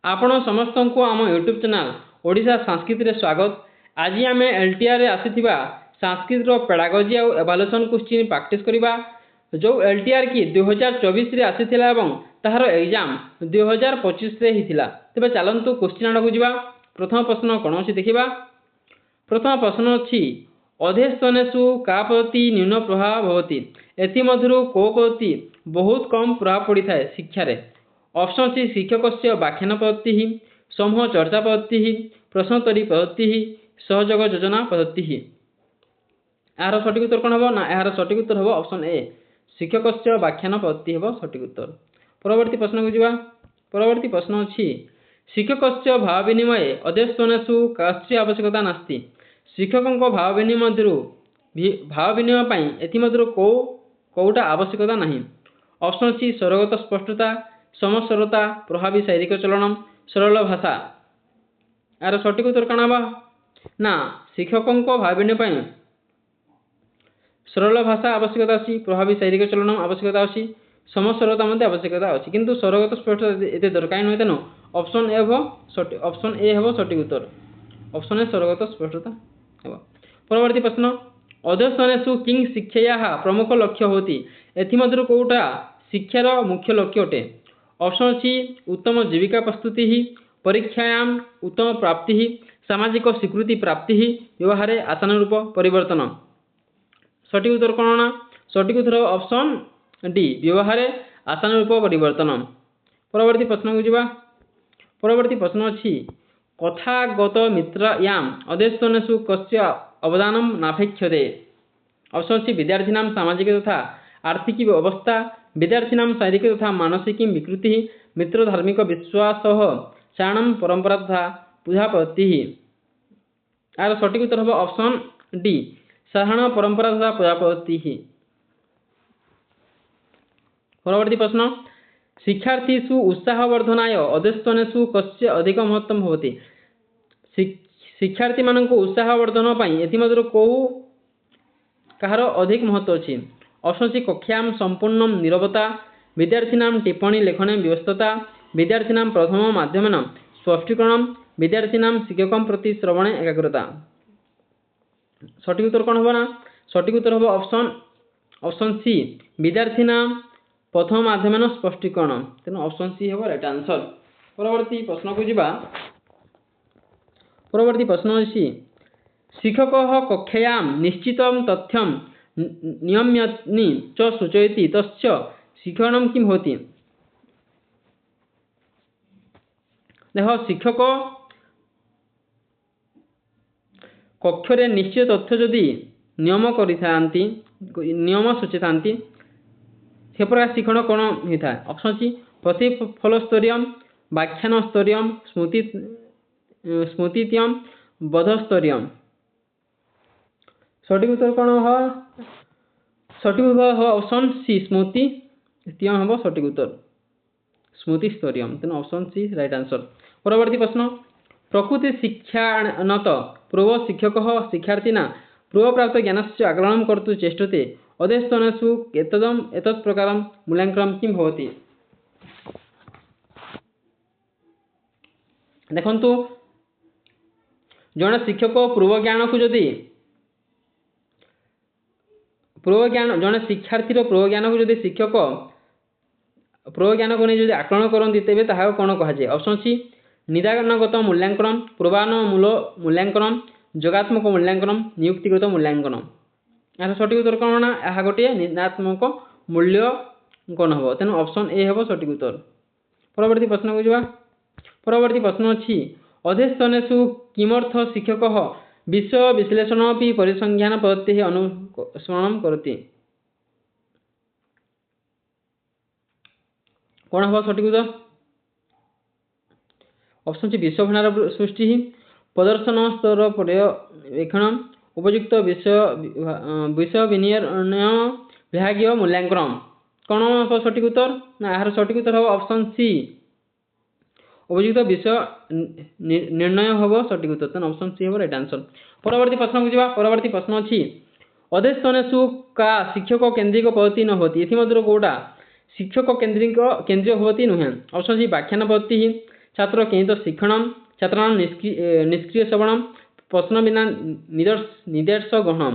आपण समस्त को आम यूट्यूब चैनल ओडिशा संस्कृत रे स्वागत। आज आम एलटीआर आसीथिबा संस्कृत रो पेडागोजी और एवालुएशन क्वेश्चन प्रैक्टिस करबा। जो एलटीआर की 2024 रे आसीथिला एवं ताहार एग्जाम 2025 रे हिथिला। तबे चलंतु क्वेश्चन आड़ को जिबा। प्रथम प्रश्न कोन अछि देखिबा। प्रथम प्रश्न अछि अधेस्तनेषु का प्रति न्यून प्रभाव भवति। एथि मधुरु को प्रति बहुत कम प्रभाव पड़ी थाए शिक्षा रे। ऑप्शन सी शिक्षकस्य व्याख्यान पद्धति, समूह चर्चा पद्धति, प्रश्नोत्तरी पद्धति, सहयोग योजना पद्धति। यार सठिक उत्तर कौन हम ना यार सठिक उत्तर हम ऑप्शन ए शिक्षकस्य व्याख्यान पद्धति हम सठिक उत्तर। परवर्ती प्रश्न को जिबा। परवर्ती प्रश्न अछि शिक्षकस्य भाव विनिमय अध्यस्तनेषु कस्य आवश्यकता नास्ति। शिक्षकों भाव विनिमय पई एथि मधुर कोउटा आवश्यकता नहीं। ऑप्शन सी स्वरगत स्पष्टता, समस्वरता, प्रभावी शारीरिक चलन, सरल भाषा। यार सठिक उत्तर कौन हम ना शिक्षकों भाव विनिमय पई सरल भाषा आवश्यकता अच्छी, प्रभावी शारीरिक चलन आवश्यकता अच्छी, समस्वरता मध्य आवश्यकता अच्छी, किंतु स्वरगत स्पष्टता एते दरकार नुहे। तेणु ऑप्शन ए हम सठिक उत्तर। ऑप्शन ए स्वरगत स्पष्टता हेबो। परवर्ती प्रश्न अध्यस्तनेषु किं शिक्षाया प्रमुख लक्ष्य होती। एथि मधुर कोउटा शिक्षार मुख्य लक्ष्य अटे। ऑप्शन सी उत्तम जीविका प्रस्तुति, परीक्षायाम उत्तम प्राप्ति, सामाजिक स्वीकृति प्राप्ति, व्यवहार आशानुरूप परिवर्तन। सठिक उत्तर कौन ना सठिक उत्तर ऑप्शन डी व्यवहार आशानुरूप परिवर्तन। परवर्ती प्रश्न को जिबा। परवर्ती प्रश्न अछि कथागत मित्रयाम अध्यस्तनेषु कस्य अवदानम नापेक्षते। ऑप्शन सी विद्यार्थिनां सामाजिक तथा आर्थिक अवस्था, विद्यार्थिनां शारीरिक तथा मानसिक विकृति, मित्र धार्मिक विश्वास, चारणम परंपरा तथा पूजा पद्धति। यार सठिक उत्तर हम ऑप्शन डी साधारण परंपरा तथा पूजा पद्धति। परवर्ती प्रश्न शिक्षार्थीषु उत्साहवर्धनाय अध्यस्तनेषु कस्य अधिक महत्व भवति। शिक्षार्थी मानक उत्साहवर्धन पई एथि मधुर को कहार अधिक महत्व अछि। ऑप्शन सी कक्षायां संपूर्ण निरवता, विद्यार्थिनां टिप्पणी लेखने व्यस्तता, विद्यार्थिनां प्रथम माध्यमेन स्पष्टीकरण, विद्यार्थिनां शिक्षकं प्रति श्रवणे एकाग्रता। सठिक उत्तर कौन होना सठिक उत्तर हम ऑप्शन सी विद्यार्थिनां प्रथम माध्यमेन स्पष्टीकरण। तेणु ऑप्शन सी हम राइट आंसर। परवर्ती प्रश्न को जिबा। परवर्ती प्रश्न अछि शिक्षक कक्षायां निश्चित तथ्यं नियम्यानि च सूचयति तस्य शिक्षणं किं भवति। देखो शिक्षक कक्षरे निश्चित तथ्य जदि नियम करिथांती नियम सूचिथांती से प्रकार शिक्षण कौन होता है। ऑप्शन सी प्रतिफल स्तरीय, व्याख्यान स्तरीय, स्मृतित्यम, बोधस्तरीय। सठिक उत्तर कौन हो सठिक उत्तर हो ऑप्शन सी स्मृतित्यम हम सठिक उत्तर स्मृति स्तरीय। तेणु ऑप्शन सी राइट आंसर। परवर्ती प्रश्न प्रकृति शिक्षाणत पूर्व शिक्षक शिक्षार्थिना पूर्व प्राप्त ज्ञान से आकलनं कर्तुं चेष्टते अध्यस्तनेषु एतत् प्रकार मूल्यांकनं किं भवति। देखंतु जड़े शिक्षक पूर्व ज्ञान को जदि जड़े शिक्षार्थी पूर्व ज्ञान को जदि शिक्षक पूर्व ज्ञान को नहीं आकलन करती तेज ताहा कौन कहुए। ऑप्शन सी निदानगत मूल्यांकन, पूर्वानुमूल मूल्यांकन, जोगात्मक मूल्यांकन, नियुक्तिगत मूल्यांकन। यार सठिक उत्तर कौन ना यह गोटे निदात्मक मूल्यांकन हम। तेणु ऑप्शन ए हम सठिक उत्तर। परवर्ती प्रश्न को जिबा। परवर्ती प्रश्न अछि अध्यस्तनेषु किमर्थ शिक्षक विषय विश्लेषण परिसंख्यान पद्धति अनुसरण करति। कौन हम सठिक उत्तर। ऑप्शन सी विषय भंडार सृष्टि, प्रदर्शन स्तर पर्यवेक्षण, उपयुक्त विषय विनिर्णय विभागीय मूल्यांकन। कौन हम सठिक उत्तर ना यार सठिक उत्तर हम ऑप्शन सी उपयुक्त विषय निर्णय हम सठिक उत्तर। तेणु ऑप्शन सी हम राइट आंसर। परवर्ती प्रश्न को जिबा। परवर्ती प्रश्न अछि अध्यस्तनेषु का शिक्षक केन्द्रिक पद्धति न होती। एथि मधुर कोटा शिक्षक केन्द्रीय होती नुहे। ऑप्शन सी व्याख्यान पद्धति, छात्र केन्द्र शिक्षण छात्राणां निष्क्रिय श्रवणम प्रश्न बिना निर्देश ग्रहण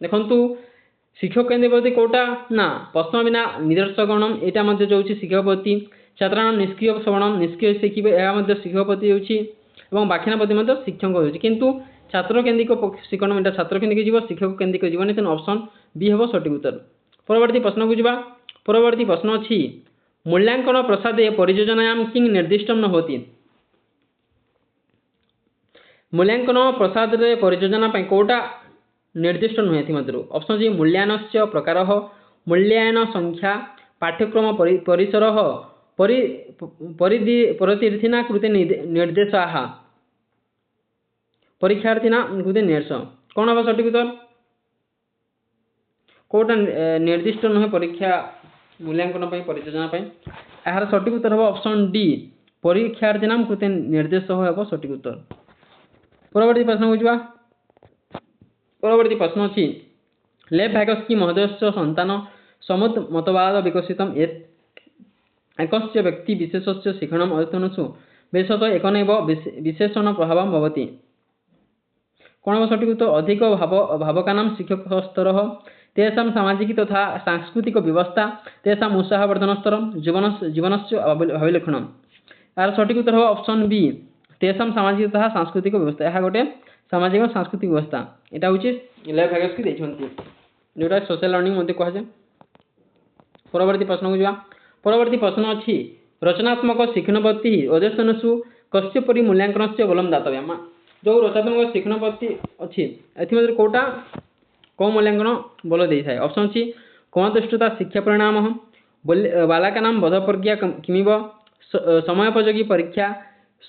देखंतु शिक्षक केन्द्र प्रति कोटा ना प्रश्न बिना निर्देश ग्रहण एटा मध्ये जोछि शिक्षक प्रति छात्राणां निष्क्रिय श्रवणम निष्क्रिय शिखिबे एहा मध्ये शिक्षक प्रति होछि एवं बाखिना प्रति मध्ये शिक्षक होछि किंतु छात्र केन्द्रिक शिक्षण एटा छात्र केन्द्रिक जीव शिक्षक केन्द्रिक जीवन तेन ऑप्शन बी हेबो सठिक उत्तर। परवर्ती प्रश्न को जिबा परवर्ती प्रश्न अछि मूल्यांकन प्रसादे परियोजनायां किं निर्दिष्टं न होति मूल्यांकन प्रसाद रे परियोजना पय कोटा निर्दिष्ट नुहे मध्य ऑप्शन जी मूल्यायनस्य प्रकारः मूल्यायन संख्या पाठ्यक्रम परिसर परितीर्थिना कृते निर्देशाः परीक्षार्थीना कृते निर्देश कौन हम सठिक उत्तर कोटा निर्दिष्ट नुहे परीक्षा मूल्यांकन परियोजना यार सठिक उत्तर हम ऑप्शन डी परीक्षार्थीना कृते निर्देश हम सठिक उत्तर। परवर्ती प्रश्न को जिबा परवर्ती प्रश्न अछि लेव भागस्की महोदयस्य सन्तान समुद् मतवाद विकसितम् एकस्य व्यक्ति विशेषस्य शिक्षणम् अध्ययनसु विशेषतः एकनैव विशेषण प्रभावं भवति कोन सठिक उत्तर अधिक भावकानां शिक्षकस्तरः तेषां सामाजिक तथा सांस्कृतिक व्यवस्था तेषां उत्साहवर्धन स्तरं जीवनस्य अभिलेखनम् यार सठिक उत्तर ऑप्शन बी तेषां सामाजिक तथा सांस्कृतिक व्यवस्था यह गोटे सामाजिक और सांस्कृतिक व्यवस्था यहाँ हूँ लेव भागस्की देखते जोटा सोशल लर्निंग मध्य कहुए। परवर्ती प्रश्न को जा परवर्ती प्रश्न अच्छी रचनात्मक शिक्षण पद्धति अध्ययनसु कस्य परि मूल्यांकन से बलम दातव्य जो रचनात्मक शिक्षण पद्धति अच्छी एथि कोटा कौ मूल्यांकन बल दे थाए ऑप्शन अच्छी क्रमदृष्टता शिक्षा परिणाम बालकानां बोधप्रज्ञा किमिव समयोपयोगी परीक्षा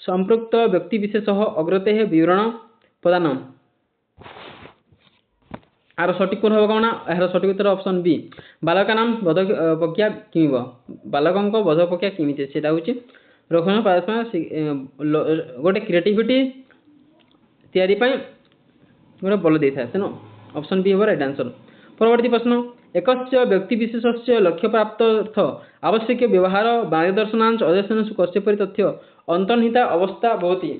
संपृक्त व्यक्ति विशेष अग्रते विवरण प्रदान आर सठिक उत्तर कौन यार सठिक उत्तर ऑप्शन बी बालकानां बोधप्रज्ञा किमिव बालकों बोधप्रज्ञा किमिति सेटा होछि रक्षण गोटे क्रिएटिविटी तैयारी गोटे बल दे था तेणु ऑप्शन बी होवर राइट आंसर। परवर्ती प्रश्न एकस्य व्यक्ति विशेषस्य लक्ष्य प्राप्त्यर्थ आवश्यक व्यवहार मार्गदर्शनांश अध्ययनसु कस्य परि तथ्य अंतर्निहिता अवस्था भवति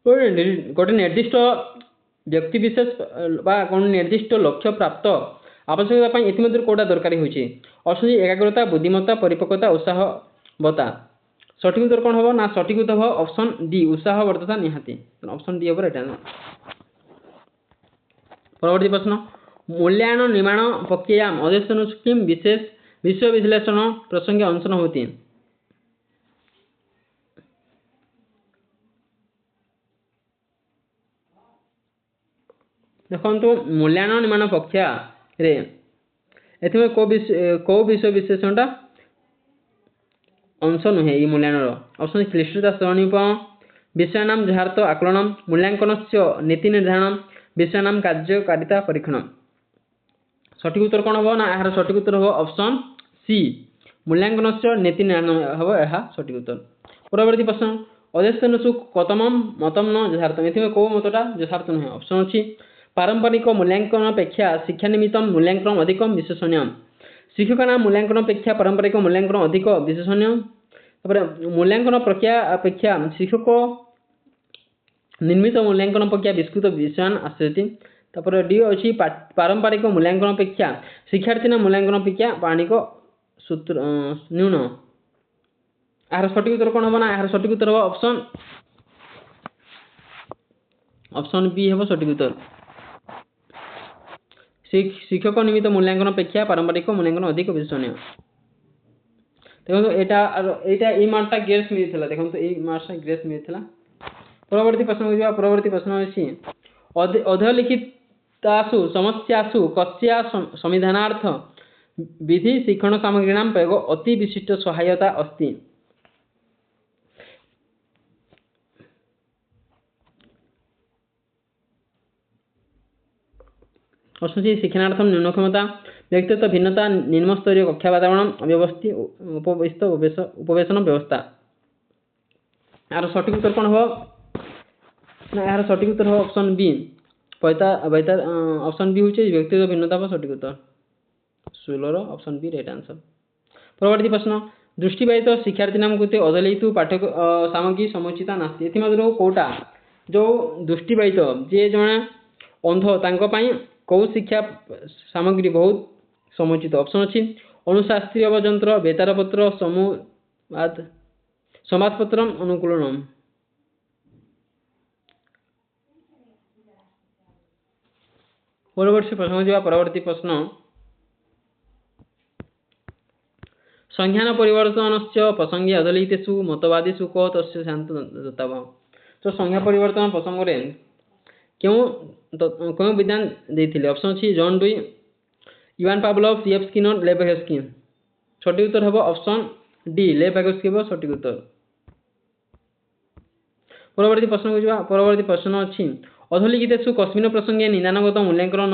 गोटे निर्दिष्ट व्यक्ति विशेष कौन निर्दिष्ट लक्ष्य प्राप्त आवश्यकता इतिमध्य कोटा दरकारी होछि ऑप्शन एकाग्रता बुद्धिमत्ता परिपक्वता उत्साहवता सठिक उत्तर कौन हम ना सठिक उत्तर हम ऑप्शन डी उत्साहवर्धता निहाती ऑप्शन डी राइट आंसर। परवर्ती प्रश्न मूल्यायन निर्माण प्रक्रिया अध्ययन किम विशेष विषय विश्लेषण प्रसंगे अंशन होती देखो मूल्यायन निर्माण प्रक्रिया रे एथि कौ विषय विश्लेषणटा अंश नुहे ये मूल्यांकन ऑप्शन क्लिष्टता श्रेणीपण विषयानां यथार्थ आकलन मूल्यांकनस्य नीति निर्धारण विषयानां कार्यकारिता परीक्षण सठिक उत्तर कौन हम ना यार सठिक उत्तर हम ऑप्शन सी मूल्यांकनस्य नीति निर्धारण हम यह सठिक उत्तर। परवर्ती प्रश्न अध्ययनसु कतमं मतम न यथार्थम एथि कौ मतटा यथार्थ नुहे ऑप्शन अच्छी पारंपरिक मूल्यांकन अपेक्षा शिक्षा निमित्त मूल्यांकन अधिक विशेषणीय शिक्षकानां मूल्यांकन अपेक्षा पारंपरिक मूल्यांकन अधिक विशेषणीय मूल्यांकन प्रक्रिया अपेक्षा शिक्षक निर्मित मूल्यांकन प्रक्रिया विस्तृत विषयान आसति डी अच्छी पारंपरिक मूल्यांकन अपेक्षा शिक्षार्थी मूल्यांकन अपेक्षा पाणिक सूत्र न्यून यार सठिक उत्तर कौन हम ना यार सठिक उत्तर हम ऑप्शन बी हम सठिक उत्तर शिक्षक निमित्त मूल्यांकन अपेक्षा पारंपरिक मूल्यांकन अधिक विशेषणीय देखो एटा ए मार्कटा ग्रेस मिलता देखो ए मार्कटा ग्रेस मिलता। परवर्ती प्रश्न को परवर्ती प्रश्न अछि अधलिखितासु समस्यासु कस्या संविधानार्थ विधि शिक्षण सामग्रीणां प्रयोग अति विशिष्ट सहायता अस्ति असुची शिक्षणार्थम न्यूनक्षमता व्यक्तित्व भिन्नता निम्नस्तरीय कक्षा वातावरण अव्यवस्थित उपवेशन व्यवस्था यार सठिक उत्तर कौन हम ना यार सठिक उत्तर हम ऑप्शन बी ऑप्शन बी होचे व्यक्तिगत भिन्नता पर सटीक उत्तर 16 ऑप्शन बी राइट आंसर। परवर्ती प्रश्न दृष्टिबाधित शिक्षार्थी नाम कृते अदलितु पाठक सामग्री समुचिता नास्ति एथि मधुर कोटा जो दृष्टिबाधित जे जणे अंध तांको पई को शिक्षा सामग्री बहुत समुचित ऑप्शन अछि अनुशास्त्रीय यंत्र बेतार पत्र समाजपत्रम अनुकूलनम। परवर्ती प्रश्न संज्ञान परिवर्तनस्य प्रसंगे अदलितेषु मतवादिषु को तस्य शांत दत्ताव तो संज्ञा परिवर्तन प्रसंग रे क्यों विधान देथिले ऑप्शन अछि John dewy Ivan Pavlov CF Skinner लेव हेस्किन सटीक उत्तर हबो ऑप्शन डी लेव हेस्किन सटीक उत्तर। परवर्ती प्रश्न अछि अधोलिखितेषु कस्मिन् प्रसंगे निदानगत मूल्यांकन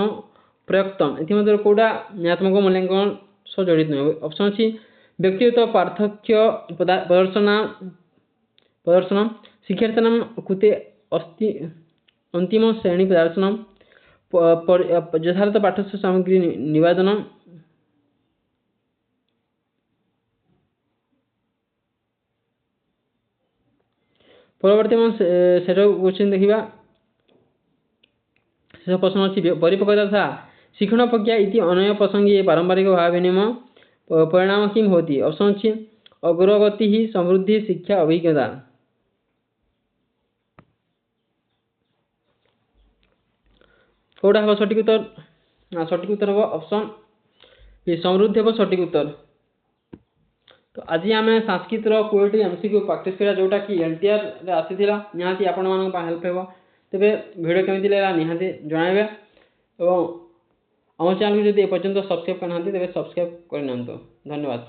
प्रयुक्तम इतिमध्ये कोडा न्यात्मक मूल्यांकन सह जड़ित नय ऑप्शन अछि व्यक्तिगत पार्थक्य प्रदर्शन शिक्षार्थीनां कृते अंतिम श्रेणी प्रदर्शन यथार्थ पाठ्य सामग्री निवेदन परवर्ती क्वेश्चन देखिबा से प्रश्न अछि परिपक्वता तथा शिक्षण प्रक्रिया इति अनय प्रसंगे पारंपरिक भाव विनिमय परिणाम किम होती ऑप्शन अछि अग्रगति ही समृद्धि शिक्षा अभिज्ञता कोडा हो सटीक उत्तर हो ऑप्शन बी समृद्धि हो सटीक उत्तर। तो आज आम संस्कृत क्वेटी एमसीक्यू प्रैक्टिस करा जोटा कि एनटीआर रे आसीथिला निहाती आपण मानक हेल्प हेबो तेबे वीडियो केमिति लागला निहाती जणाइबे एवं आम चैनल को जदि ए पर्यंत सब्सक्राइब करनांती तेबे सब्सक्राइब करनियंतो धन्यवाद।